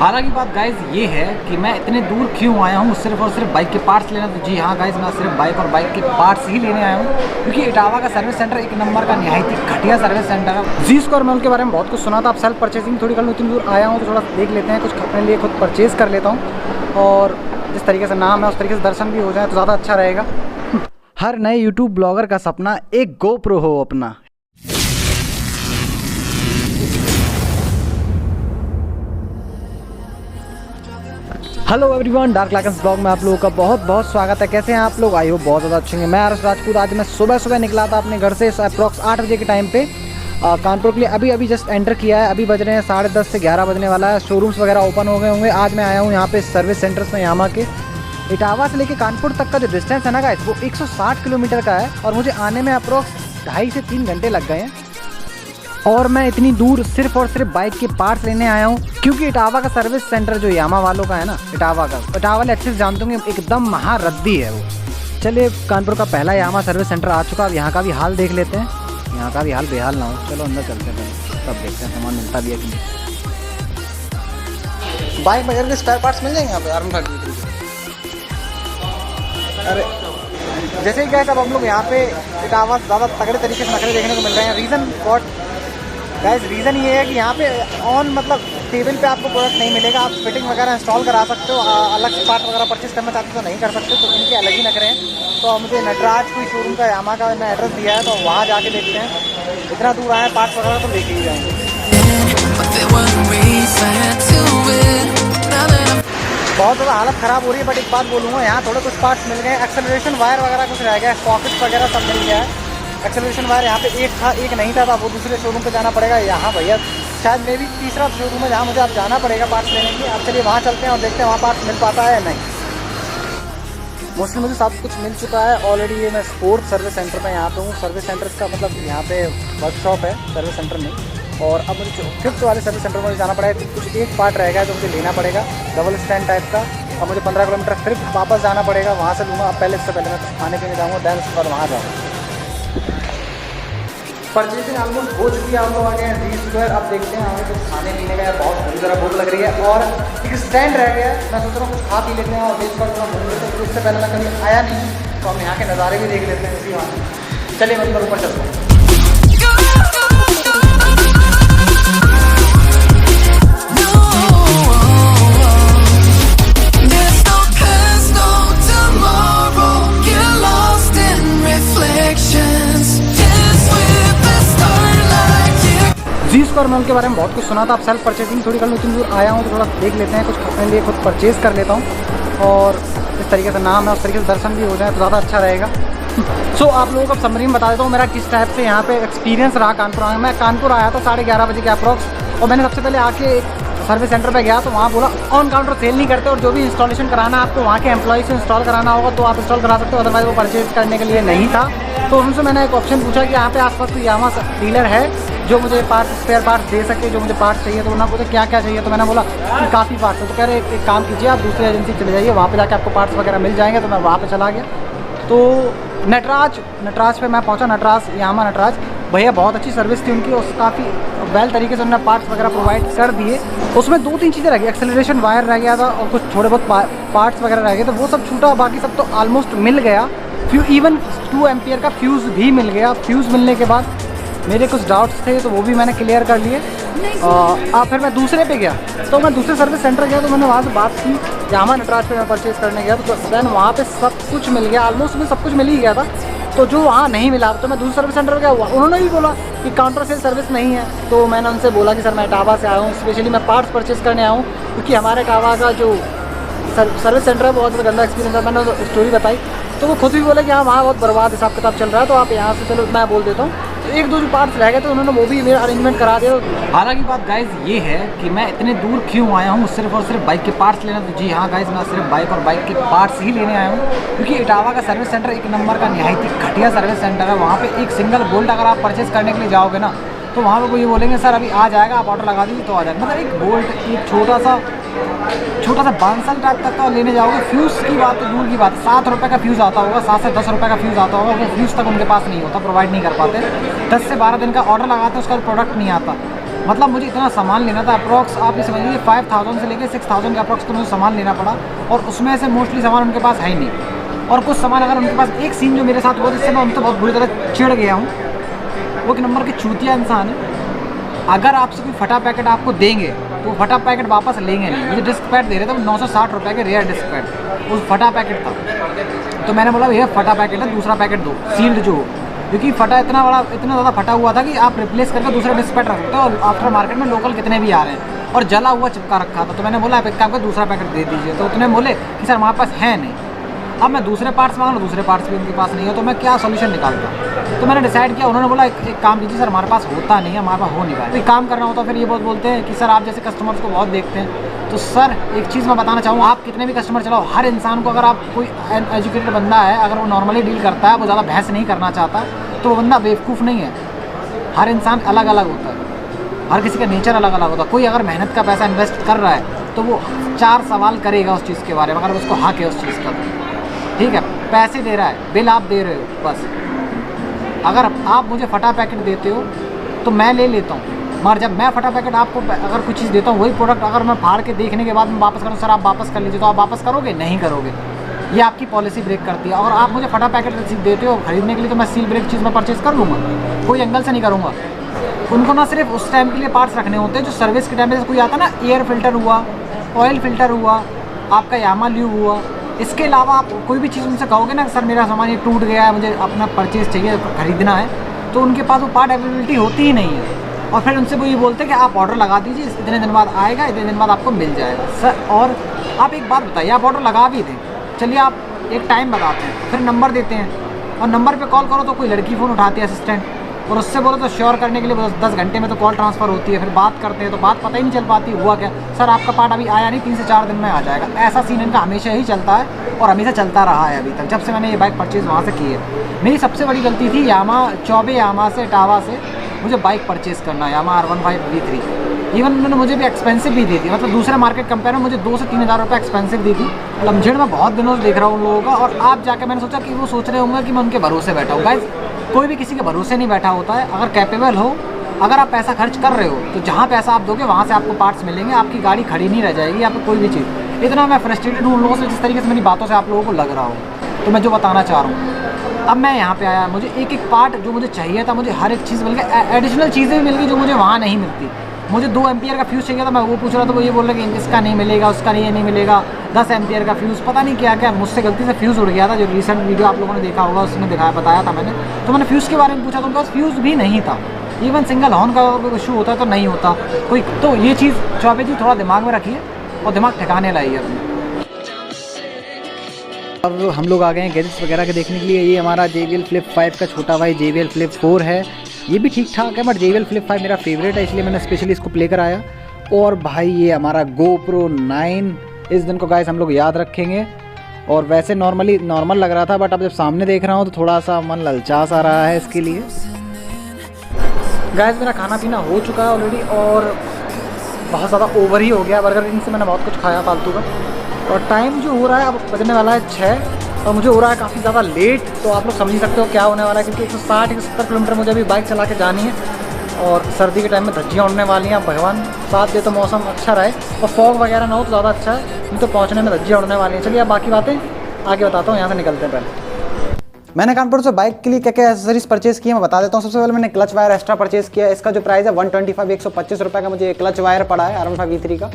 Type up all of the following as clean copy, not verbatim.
हालांकि बात गाइज ये है कि मैं इतने दूर क्यों आया हूँ सिर्फ और सिर्फ बाइक के पार्ट्स लेना। तो जी हाँ गाइज, मैं सिर्फ बाइक और बाइक के पार्ट्स ही लेने आया हूँ, क्योंकि इटावा का सर्विस सेंटर एक नंबर का निहायती घटिया सर्विस सेंटर है। जी स्क्वायर मैं उनके बारे में बहुत कुछ सुना था। अब सेल्फ परचेसिंग थोड़ी कर लूँ, इतनी दूर आया हूँ तो थोड़ा देख लेते हैं, कुछ अपने लिए खुद परचेज़ कर लेता हूँ और जिस तरीके से नाम है उस तरीके से दर्शन भी हो जाए तो ज़्यादा अच्छा रहेगा। हर नए यूट्यूब ब्लॉगर का सपना एक गोप्रो हो अपना। Hello everyone, dark lichens blog में आप लोगों का बहुत बहुत स्वागत है। कैसे हैं आप लोग? आई होप बहुत ज़्यादा अच्छे हैं। मैं आरस राजपूत। आज मैं सुबह निकला था अपने घर से अप्रॉक्स 8 बजे के टाइम पे कानपुर के लिए। अभी जस्ट एंटर किया है। अभी बज रहे हैं 10:30 से 11 बजने वाला है। शोरूम्स वगैरह ओपन हो गए होंगे। आज मैं आया हूँ यहाँ पे सर्विस सेंटर्स में यामा के। इटावा से लेके कानपुर तक का जो डिस्टेंस है ना गाइस, वो 160 किलोमीटर का है और मुझे आने में अप्रॉक्स 2.5 से 3 घंटे लग गए हैं। और मैं इतनी दूर सिर्फ और सिर्फ बाइक के पार्ट्स लेने आया हूँ, क्योंकि इटावा का सर्विस सेंटर जो यामा वालों का है ना, इटावा वाले अच्छे से जानते होंगे, एकदम महारद्दी है वो। चलिए, कानपुर का पहला यामा सर्विस सेंटर आ चुका। अब यहाँ का भी हाल देख लेते हैं। यहाँ का भी हाल बेहाल ना हो। चलो अंदर चलते हैं, तब देखते हैं सामान मिलता भी है कि नहीं। बाइक वगैरह के स्पेयर पार्ट्स मिल जाएंगे यहाँ पे R130। अरे जैसे ही गए तब हम लोग यहाँ पे इटावा ज़्यादा तगड़े तरीके से नखरे देखने को मिल रहे हैं। रीज़न ये है कि यहाँ पे मतलब टेबल पे आपको प्रोडक्ट नहीं मिलेगा। आप फिटिंग वगैरह इंस्टॉल करा सकते हो, अलग से पार्ट वगैरह परचेस करना चाहते हो तो नहीं कर सकते, तो इनके अलग ही नखरे हैं। तो मुझे नटराज कोई शोरूम का यामा का मैं एड्रेस दिया है, तो वहाँ जाके देखते हैं। इतना दूर आए पार्ट्स वगैरह तो लेके ही जाएंगे। बहुत ज़्यादा हालत ख़राब हो रही है, बट एक बात बोलूँगा, यहाँ थोड़े कुछ पार्ट्स मिल गए। एक्सेलरेशन वायर वगैरह कुछ रह गया, पॉकेट्स वगैरह सब मिल गया है। एक्सेलरेशन वायर यहाँ पे एक था, एक नहीं था, वो दूसरे शोरूम पे जाना पड़ेगा। यहाँ भैया शायद मे भी तीसरा शोरूम है जहाँ मुझे अब जाना पड़ेगा पार्ट्स लेने के लिए। अब चलिए वहाँ चलते हैं और देखते हैं वहाँ पार्ट्स मिल पाता है या नहीं। मोस्टली मुझे सब कुछ मिल चुका है ऑलरेडी। ये मैं स्पोर्ट्स सर्विस सेंटर पे यहाँ पे हूँ। सर्विस सेंटर का मतलब यहाँ पे वर्कशॉप है, सर्विस सेंटर नहीं। और अब मुझे 5th वाले सर्विस सेंटर में जाना पड़ेगा। कुछ एक पार्ट रह गया जो मुझे लेना पड़ेगा, डबल स्टैंड टाइप का। और मुझे 15 किलोमीटर फिर वापस जाना पड़ेगा, वहाँ से लूँगा। अब पहले इससे पहले मैं कुछ खाने पीने जाऊँगा, दैन उसके बाद वहाँ जाऊँगा। परचेजिंग ऑलमोस्ट हो चुकी है। हम लोग आ गए हैं जी स्क्वायर। अब देखते हैं हमें कुछ खाने पीने का, बहुत बुरी तरह भूख लग रही है। और एक स्टैंड रह गया है, मैं सोच रहा हूँ कुछ खा पी लेते हैं और जी स्क्वायर थोड़ा घूम लेते हैं। तो इससे पहले मैं कभी आया नहीं, तो हम यहाँ के नज़ारे भी देख लेते हैं इसी वहाँ। चलिए मैं ऊपर चलता हूँ। जी स्क्वायर मैं उनके बारे में बहुत कुछ सुना था। अब सेल्फ परचेसिंग थोड़ी कर लूँ, इतनी दूर आया हूँ तो थोड़ा देख लेते हैं, कुछ अपने लिए खुद परचेज़ कर लेता हूँ और इस तरीके से नाम है उस तरीके से दर्शन भी हो जाए तो ज़्यादा अच्छा रहेगा। सो आप लोगों को समरी में बता देता हूँ मेरा किस टाइप से यहाँ पे एक्सपीरियंस रहा कानपुर आने। मैं कानपुर आया था 11:30 बजे के अप्रॉक्स, और मैंने सबसे पहले आके एक सर्विस सेंटर पे गया तो वहाँ बोला ऑन काउंटर सेल नहीं करते, और जो भी इंस्टॉलेशन कराना है आपको वहाँ के एम्प्लॉय से इंस्टॉल कराना होगा तो आप इंस्टॉल करा सकते हो, अदरवाइज वो परचेज करने के लिए नहीं था। तो उनसे मैंने एक ऑप्शन पूछा कि यहाँ पे आसपास कोई यामा डीलर है जो मुझे स्पेयर पार्ट्स दे सके, जो मुझे पार्ट्स चाहिए। तो उन्होंने पूछा क्या क्या चाहिए, तो मैंने बोला कि काफ़ी पार्ट्स है। तो कह रहे एक काम कीजिए, आप दूसरी एजेंसी चले जाइए, वहाँ पे जाके आपको पार्ट्स वगैरह मिल जाएंगे। तो मैं वहाँ पे चला गया। तो नटराज पे मैं पहुँचा। यामा नटराज भैया, बहुत अच्छी सर्विस थी उनकी, और काफ़ी वेल तरीके से उन्होंने पार्ट्स वगैरह प्रोवाइड कर दिए। उसमें 2-3 चीज़ें रह गई, एक्सेलरेशन वायर रह गया था और कुछ थोड़े बहुत पार्ट्स वगैरह रह गए, तो वो सब छूटा, बाकी सब तो ऑलमोस्ट मिल गया। इवन 2 एम्पियर का फ्यूज़ भी मिल गया। फ्यूज़ मिलने के बाद मेरे कुछ डाउट्स थे तो वो भी मैंने क्लियर कर लिए। फिर मैं दूसरे पे गया, तो मैं दूसरे सर्विस सेंटर गया, तो मैंने वहाँ से बात की। यामा नटराज पे मैं परचेज़ करने गया तो दैन वहाँ पे सब कुछ मिल गया, ऑलमोस्ट में सब कुछ मिल ही गया था। तो जो वहाँ नहीं मिला तो मैं दूसरे सर्विस सेंटर पे गया, उन्होंने भी बोला कि काउंटर सेल सर्विस नहीं है। तो मैंने उनसे बोला कि सर मैं इटावा से आया हूँ, स्पेशली मैं पार्ट्स परचेज़ करने आया हूँ, क्योंकि हमारे इटावा का जो सर्विस सेंटर है बहुत ज़्यादा गंदा एक्सपीरियंस है। मैंने स्टोरी बताई तो वो खुद भी बोले कि हाँ वहाँ बहुत बर्बाद हिसाब किताब चल रहा है, तो आप यहाँ से चलो मैं बोल देता हूँ। तो 1-2 जो पार्ट्स रह गए तो उन्होंने वो भी मेरा अरेंजमेंट करा दिया। हालांकि बात गाइज ये है कि मैं इतने दूर क्यों आया हूँ सिर्फ और सिर्फ बाइक के पार्ट्स लेना। तो जी हाँ गाइज, मैं सिर्फ बाइक और बाइक के पार्ट्स ही लेने आया हूँ, क्योंकि इटावा का सर्विस सेंटर एक नंबर का निहायती घटिया सर्विस सेंटर है। वहाँ पे एक सिंगल बोल्ट अगर आप परचेज़ करने के लिए जाओगे ना, तो वहाँ पे वो ये बोलेंगे सर अभी आ जाएगा, आप ऑर्डर लगा दीजिए तो आ जाएगा। मतलब एक बोल्ट, एक छोटा सा बांसल टाइप तक का लेने जाओगे। फ्यूज़ की बात तो दूर की बात, 7 रुपये का फ्यूज़ आता होगा, 7 से 10 रुपये का फ्यूज़ आता होगा। वो फ्यूज़ तक उनके पास नहीं होता, प्रोवाइड नहीं कर पाते। 10 से 12 दिन का ऑर्डर लगाते हैं, उसका प्रोडक्ट नहीं आता। मतलब मुझे इतना सामान लेना था अप्रॉक्स, आप ये समझ लीजिए 5000 से लेकर 6000 का अप्रॉक्स तो मुझे सामान लेना पड़ा, और उसमें से मोस्टली सामान उनके पास है ही नहीं। और कुछ सामान अगर उनके पास, एक सीन जो मेरे साथ हुआ जिससे मैं उनसे बहुत बुरी तरह चिढ़ गया हूँ, वो एक नंबर के चूतिया इंसान है। अगर आपसे कोई फटा पैकेट आपको देंगे तो वो फटा पैकेट वापस लेंगे नहीं। मुझे डिस्क पैड दे रहे थे 960 रुपये के, रेयर डिस्क पैड, उस फटा पैकेट था। तो मैंने बोला भैया फटा पैकेट है, दूसरा पैकेट दो सील्ड जो हो, क्योंकि फटा इतना ज़्यादा फटा हुआ था कि आप रिप्लेस करके दूसरा डिस्क पैड रख सकते हो, और आफ्टर मार्केट में लोकल कितने भी आ रहे हैं, और जला हुआ चिपका रखा था। तो मैंने बोला आप एक काम कर दूसरा पैकेट दे दीजिए। तो उतने बोले कि सर हमारे पास है नहीं। अब मैं दूसरे पार्ट्स मांग लूँ, दूसरे पार्ट्स भी उनके पास नहीं है, तो मैं क्या सोल्यूशन निकालता। तो मैंने डिसाइड किया, उन्होंने बोला एक काम कीजिए सर, हमारे पास होता नहीं है, हमारे पास हो नहीं पाया। तो काम करना होता, फिर ये बहुत बोलते हैं कि सर आप जैसे कस्टमर्स को बहुत देखते हैं। तो सर एक चीज़ मैं बताना चाहूँगा, आप कितने भी कस्टमर चलाओ, हर इंसान को, अगर आप कोई एजुकेटेड बंदा है, अगर वो नॉर्मली डील करता है, वो ज़्यादा बहस नहीं करना चाहता, तो वो बंदा बेवकूफ़ नहीं है। हर इंसान अलग अलग होता है, हर किसी का नेचर अलग अलग होता है। कोई अगर मेहनत का पैसा इन्वेस्ट कर रहा है तो वो 4 सवाल करेगा उस चीज़ के बारे में, अगर उसको हक है उस चीज़ का। ठीक है, पैसे दे रहा है, बिल आप दे रहे हो, बस। अगर आप मुझे फटा पैकेट देते हो तो मैं ले लेता हूँ, मगर जब मैं फटा पैकेट आपको अगर कुछ चीज़ देता हूँ, वही प्रोडक्ट अगर मैं फाड़ के देखने के बाद मैं वापस करूँ, सर आप वापस कर लीजिए, तो आप वापस करोगे? नहीं करोगे। ये आपकी पॉलिसी ब्रेक करती है। और आप मुझे फटा पैकेट देते हो खरीदने के लिए, तो मैं सील ब्रेक चीज़ में परचेज़ कर लूँगा, कोई एंगल से नहीं करूँगा। उनको ना सिर्फ उस टाइम के लिए पार्ट्स रखने होते हैं जो सर्विस के टाइम में कोई आता ना, एयर फिल्टर हुआ, ऑयल फिल्टर हुआ, आपका यामा ल्यूब हुआ। इसके अलावा आप कोई भी चीज़ उनसे कहोगे ना, सर मेरा सामान ये टूट गया है, मुझे अपना परचेज़ चाहिए, खरीदना है, तो उनके पास वो पार्ट अवेलेबिलिटी होती ही नहीं है। और फिर उनसे वो ये बोलते हैं कि आप ऑर्डर लगा दीजिए, इतने दिन बाद आएगा, इतने दिन बाद आपको मिल जाएगा। सर और आप एक बात बताइए, आप ऑर्डर लगा भी दें, चलिए आप एक टाइम बताते हैं, फिर नंबर देते हैं, और नंबर पे कॉल करो तो कोई लड़की फ़ोन उठाती है असिस्टेंट, और उससे बोलो तो श्योर करने के लिए 10 घंटे में तो कॉल ट्रांसफ़र होती है। फिर बात करते हैं तो बात पता ही नहीं चल पाती हुआ क्या, सर आपका पार्ट अभी आया नहीं, 3 से 4 दिन में आ जाएगा। ऐसा सीन इनका हमेशा ही चलता है, और हमेशा चलता रहा है अभी तक, जब से मैंने ये बाइक परचेज़ वहाँ से की है। मेरी सबसे बड़ी गलती थी चौबे यामा से इटावा से मुझे बाइक परचेज़ करना, यामा R15 V3। इवन उन्होंने मुझे भी एक्सपेंसिव भी दी थी, मतलब दूसरे मार्केट कंपेयर में मुझे 2 से 3 हज़ार रुपये एक्सपेंसिव दी थी। लमझेड़ मैं बहुत दिनों से देख रहा हूँ उन लोगों का, और आप जाके मैंने सोचा कि वो सोच रहे होंगे कि मैं उनके भरोसे बैठा हूँ। गाइस कोई भी किसी के भरोसे नहीं बैठा होता है। अगर कैपेबल हो, अगर आप पैसा खर्च कर रहे हो, तो जहाँ पैसा आप दोगे वहाँ से आपको पार्ट्स मिलेंगे, आपकी गाड़ी खड़ी नहीं रह जाएगी, आपको कोई भी चीज़। इतना मैं फ्रस्ट्रेटेड हूँ उन लोगों से, जिस तरीके से मेरी बातों से आप लोगों को लग रहा हो। तो मैं जो बताना चाह रहा हूँ, अब मैं यहाँ पे आया, मुझे एक एक पार्ट जो मुझे चाहिए था, मुझे हर एक चीज़ मिल गई, एडिशनल चीज़ें भी मिल गई जो मुझे वहाँ नहीं मिलती। मुझे 2 एम्पियर का फ्यूज़ चाहिए था, मैं वो पूछ रहा था, वो ये बोल रहे कि इसका नहीं मिलेगा, उसका नहीं मिलेगा। 10 एम्पियर का फ्यूज़, पता नहीं क्या क्या, मुझसे गलती से फ्यूज़ उड़ गया था। जो रिसेंट वीडियो आप लोगों ने देखा होगा उसमें बताया था मैंने, तो मैंने फ्यूज़ के बारे में पूछा तो उनके पास फ्यूज़ भी नहीं था। इवन सिंगल हॉर्न का कोई इशू होता है तो नहीं होता कोई। तो ये चीज़ चौबे जी थोड़ा दिमाग में रखिए और दिमाग ठिकाने लाइए अपने। अब हम लोग आ गए हैं गैजेट्स वगैरह के देखने के लिए। ये हमारा JBL Flip 5 का छोटा भाई JBL Flip 4 है। ये भी ठीक ठाक है, बट JBL Flip 5 मेरा फेवरेट है, इसलिए मैंने स्पेशली इसको प्ले कराया। और भाई ये हमारा GoPro 9, इस दिन को गाइस हम लोग याद रखेंगे। और वैसे नॉर्मल लग रहा था, बट अब जब सामने देख रहा हूँ तो थोड़ा सा मन ललचा सा रहा है इसके लिए। गाइस मेरा खाना पीना हो चुका है ऑलरेडी, और बहुत ज़्यादा ओवर ही हो गया। बर्गर इनसे मैंने बहुत कुछ खाया फालतू का। और टाइम जो हो रहा है अब बजने वाला है 6, और मुझे हो रहा है काफ़ी ज़्यादा लेट। तो आप लोग समझ सकते हो क्या होने वाला है, क्योंकि 160-170 किलोमीटर मुझे अभी बाइक चला के जानी है, और सर्दी के टाइम में धज्जियाँ उड़ने वाली हैं। भगवान साथ दे तो मौसम अच्छा रहे, और फॉग वगैरह ना हो तो ज़्यादा अच्छा है, नहीं तो पहुँचने में धज्जियाँ उड़ने वाली हैं। चलिए अब बाकी बातें आगे बताता हूँ, यहाँ से निकलते हैं। पहले मैंने कानपुर से बाइक के लिए क्या क्या एसेसरीज परचेज़ किए मैं बता देता हूँ। सबसे पहले मैंने क्लच वायर एक्स्ट्रा परचेज़ किया है। इसका जो प्राइस है 125 रुपये का मुझे क्लच वायर पड़ा है R15 V3 का।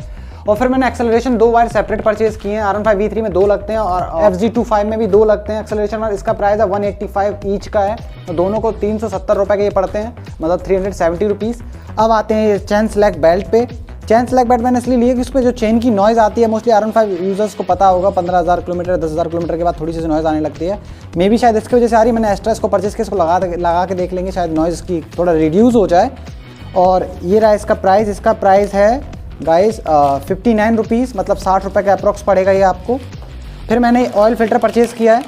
और फिर मैंने एक्सेलरेशन 2 वायर सेपरेट परचेज़ किए हैं। R15 V3 में 2 लगते हैं, और FZ25 में भी 2 लगते हैं एक्सेलरेशन वायर। इसका प्राइस है 185 ईच का है, तो दोनों को 370 रुपये के ये पड़ते हैं, मतलब 370 रुपीज़। अब आते हैं ये चैन स्लैग बेल्ट पे। चैन स्लैग बेल्ट मैंने इसलिए लिया कि उस पर जो चेन की नॉइज़ आती है, मोस्टली R15 यूज़र्स को पता होगा 15,000 किलोमीटर 10,000 किलोमीटर के बाद थोड़ी सी नॉइज़ आने लगती है। मे भी शायद इसकी वजह से आ रही। मैंने एक्स्ट्रा इसको परचेज़ किया, इसको लगा के देख लेंगे, शायद नॉइज़ की थोड़ा रिड्यूस हो जाए। और ये रहा इसका प्राइस। इसका प्राइस है गाइस 59 रुपीज़, मतलब 60 रुपये का अप्रॉक्स पड़ेगा ये आपको। फिर मैंने ऑयल फ़िल्टर परचेज़ किया है।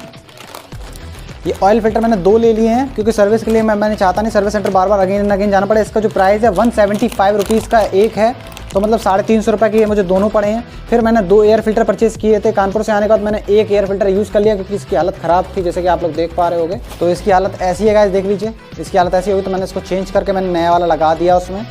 ये ऑयल फ़िल्टर मैंने 2 ले लिए हैं, क्योंकि सर्विस के लिए मैंने चाहता नहीं सर्विस सेंटर बार बार अगेन जाना पड़े। इसका जो प्राइस है 175 रुपीज़ का एक है, तो मतलब 350 रुपये के ये मुझे दोनों पड़े हैं। फिर मैंने 2 एयर फ़िल्टर परचेज़ किए थे। कानपुर से आने के बाद मैंने एक एयर फ़िल्टर यूज़ कर लिया, क्योंकि इसकी हालत ख़राब थी, जैसे कि आप लोग देख पा रहे होंगे। तो इसकी हालत ऐसी है गाइस, देख लीजिए, इसकी हालत ऐसी होगी, तो मैंने इसको चेंज करके मैंने नया वाला लगा दिया उसमें।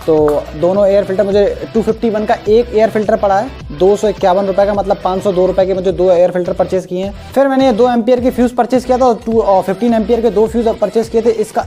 तो दोनों एयर फिल्टर मुझे 251 का एक एयर फिल्टर पड़ा है 251 रुपये का, मतलब 502 रुपये के मुझे 2 एयर फिल्टर परचेज़ किए हैं। फिर मैंने 2 एम्पियर के फ्यूज़ परचेज़ किया था और 15 एम्पियर के 2 फ्यूज़ परचेज़ किए थे। इसका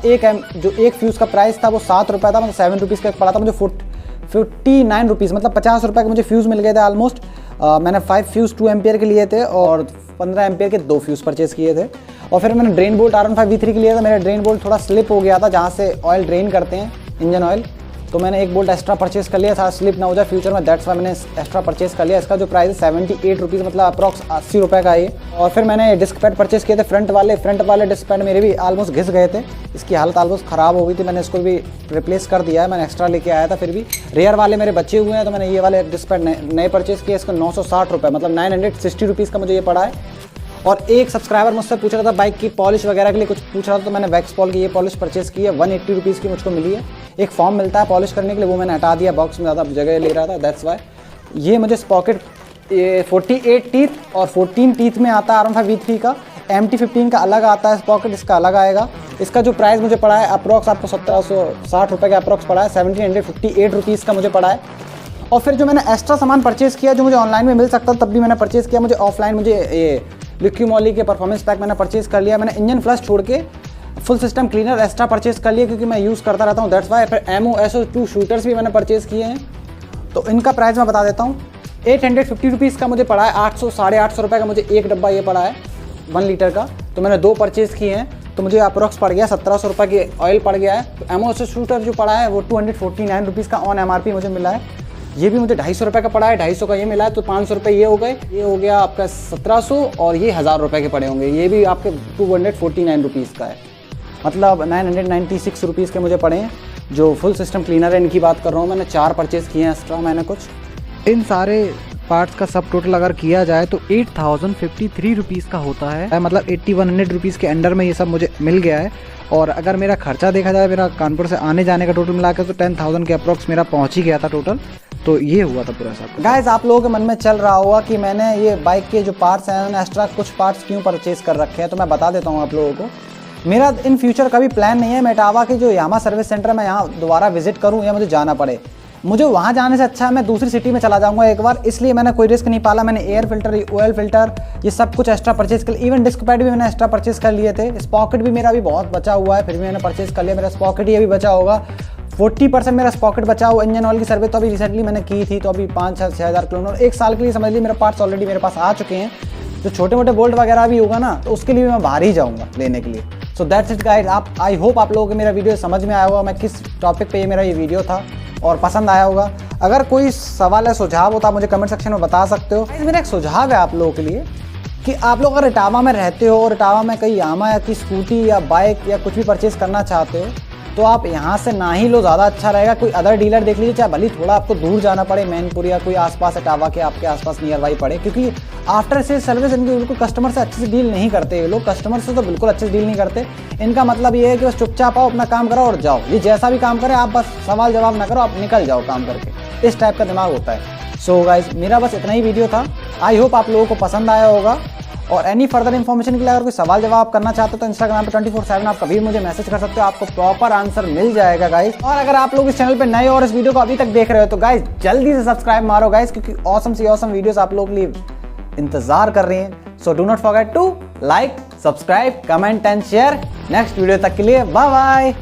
जो एक फ्यूज़ का प्राइस था वो 7 रुपये था, मतलब 7 रुपीज़ का पड़ा था मुझे 59 रुपीज़, मतलब 50 रुपये के मुझे फ्यूज़ मिल गए थे ऑलमोस्ट। मैंने 5 फ्यूज़ 2 एम्पियर के लिए थे और 15 एम्पियर के 2 फ्यूज़ परचेज़ किए थे। और फिर मैंने ड्रेन बोल्ट R15V3 के लिए था। मेरा ड्रेन बोल्ट थोड़ा स्लिप हो गया था जहाँ से ऑयल ड्रेन करते हैं, इंजन ऑयल, तो मैंने एक बोल्ट एक्स्ट्रा परचेज़ कर लिया था, स्लिप ना हो जाए फ्यूचर में, दैट्स वाई मैंने एक्स्ट्रा परचेज़ कर लिया। इसका जो प्राइस है 78 रुपीज़, मतलब अप्रॉक्स 80 रुपये का ये। और फिर मैंने डिस्क पैड परचेज़ किए थे फ्रंट वाले डिस्क पैड मेरे भी ऑलमोस्ट घिस गए थे, इसकी हालत ऑलमोस्ट ख़राब हो गई थी, मैंने इसको भी रिप्लेस कर दिया है, मैंने एक्स्ट्रा लेके आया था। फिर भी रेयर वाले मेरे बचे हुए हैं, तो मैंने ये वाले डिस्क पैड नए परचेज़ किए। इसका 960 रुपये, मतलब 960 रुपीज़ का मुझे ये पड़ा है। और एक सब्सक्राइबर मुझसे पूछ रहा था बाइक की पॉलिश वगैरह के लिए कुछ पूछ रहा था, तो मैंने वैक्सपॉल की ये पॉलिश परचेज़ की है, 180 रुपीज़ की मुझको मिली है। एक फॉर्म मिलता है पॉलिश करने के लिए, वो मैंने हटा दिया, बॉक्स में ज़्यादा जगह ले रहा था, दैट्स वाई। ये मुझे स्पॉकेट 48 टीथ और 14 टीथ में आता है R15V3 का। MT15 का अलग आता है स्पॉकेट, इसका अलग आएगा। इसका जो प्राइस मुझे पड़ा है अप्रॉक्स आपको 1760 रुपये का अप्रॉक्स पड़ा है, 1758 रुपीज़ का मुझे पड़ा है। और फिर जो मैंने एक्स्ट्रा सामान परचेज़ किया जो मुझे ऑनलाइन में मिल सकता तब भी मैंने परचेज़ किया, मुझे ऑफलाइन मुझे ये लिक्यूमोली के परफॉर्मेंस पैक मैंने परचेज़ कर लिया। मैंने इंजन फ्लश छोड़ के full system cleaner extra purchase कर लिया क्योंकि मैं यूज़ करता रहता हूँ, दैट्स वाई। फिर एमओ SO2 शूटर्स भी मैंने परचेज़ किए हैं, तो इनका प्राइस मैं बता देता हूँ। 850 रुपीज़ का मुझे पड़ा है, 800-850 रुपये का मुझे एक डब्बा ये पड़ा है 1 लीटर का। तो मैंने 2 परचेज़ किए हैं, तो मुझे अप्रॉक्स पड़ गया 1700 रुपये की ऑयल पड़ गया है। तो एमओ SO शूटर जो पड़ा है वो 249 रुपीज़ का ऑन MRP मुझे मिला है। ये भी मुझे 250 रुपये का पड़ा है, 250 का ये मिला है, तो 500 रुपये ये हो गए, ये हो गया आपका 1700 और ये 1000 रुपये के पड़े होंगे। ये भी आपके 249 रुपीज़ का है, मतलब 996 रुपीज़ के मुझे पड़े हैं। जो फुल सिस्टम क्लीनर है इनकी बात कर रहा हूँ, मैंने 4 परचेज़ किए हैं एक्स्ट्रा मैंने कुछ। इन सारे पार्ट्स का सब टोटल अगर किया जाए तो 8053 रुपीज़ का होता है, मतलब 8100 रुपीज़ के अंडर में ये सब मुझे मिल गया है। और अगर मेरा खर्चा देखा जाए, मेरा कानपुर से आने जाने का टोटल मिला कर तो 10,000 के अप्रॉक्स मेरा पहुँच ही गया था टोटल। तो ये हुआ था पूरा सब। गाइस आप लोगों के मन में चल रहा होगा कि मैंने ये बाइक के जो पार्ट्स हैं उन्होंने एक्स्ट्रा कुछ पार्ट्स क्यों परचेज़ कर रखे हैं, तो मैं बता देता हूँ आप लोगों को। मेरा इन फ्यूचर कभी प्लान नहीं है मैं इटावा के जो यामा सर्विस सेंटर मैं यहाँ दोबारा विजिट करूँ या मुझे जाना पड़े। मुझे वहाँ जाने से अच्छा मैं दूसरी सिटी में चला जाऊँगा एक बार, इसलिए मैंने कोई रिस्क नहीं पाला। मैंने एयर फिल्टर, ऑयल फिल्टर, ये सब कुछ एक्स्ट्रा परचेज़ कर लिया। इवन डिस्क पैड भी मैंने एक्स्ट्रा परचेज़ कर लिए थे। स्पॉकेट भी मेरा अभी बहुत बचा हुआ है, फिर भी मैंने परचेज़ कर लिया। मेरा स्पॉकेट ही अभी बचा होगा 40% मेरा स्पॉकेट बचा हुआ। इंजन ऑयल की सर्विस तो अभी रिसेंटली मैंने की थी, तो अभी 5-6 हज़ार किलोमीटर 1 साल के लिए समझ लीजिए मेरे पार्ट्स ऑलरेडी मेरे पास आ चुके हैं। जो छोटे मोटे बोल्ट वगैरह भी होगा ना, तो उसके लिए मैं बाहर ही जाऊँगा लेने के लिए। So that's it guys. I hope आप लोगों को मेरा वीडियो समझ में आया होगा, मैं किस टॉपिक पे मेरा ये वीडियो था और पसंद आया होगा। अगर कोई सवाल है, सुझाव हो तो आप मुझे कमेंट सेक्शन में बता सकते हो। मेरा एक सुझाव है आप लोगों के लिए कि आप लोग अगर इटावा में रहते हो और इटावा में कहीं यामा या की स्कूटी या बाइक या कुछ भी परचेज़ करना चाहते हो, तो आप यहाँ से ना ही लो, ज़्यादा अच्छा रहेगा। कोई अदर डीलर देख लीजिए, चाहे भले थोड़ा आपको दूर जाना पड़े, मैनपुर या कोई आसपास इटावा के आपके आसपास नियर बाई पड़े, क्योंकि आफ्टर सेल सर्विस इनकी बिल्कुल कस्टमर से अच्छे से डील नहीं करते। ये लोग कस्टमर से तो बिल्कुल अच्छे से डील नहीं करते। इनका मतलब ये है कि बस चुपचाप आओ, अपना काम करो और जाओ। ये जैसा भी काम करे आप बस सवाल जवाब ना करो, आप निकल जाओ काम करके, इस टाइप का दिमाग होता है। सो गाइज मेरा बस इतना ही वीडियो था। आई होप आप लोगों को पसंद आया होगा। और एनी फर्दर इन्फॉर्मेशन के लिए अगर कोई सवाल जवाब करना चाहते हो तो इंस्टाग्राम पे 24/7 आप कभी मुझे मैसेज कर सकते हो, आपको प्रॉपर आंसर मिल जाएगा गाइस। और अगर आप लोग इस चैनल पे नए और इस वीडियो को अभी तक देख रहे हो तो गाइस जल्दी से सब्सक्राइब मारो गाइस, क्योंकि ऑसम सी ऑसम वीडियोस आप लोगों के लिए इंतजार कर रही हैं। So do not forget to like, subscribe, comment and share. Next video तक के लिए बाय बाय।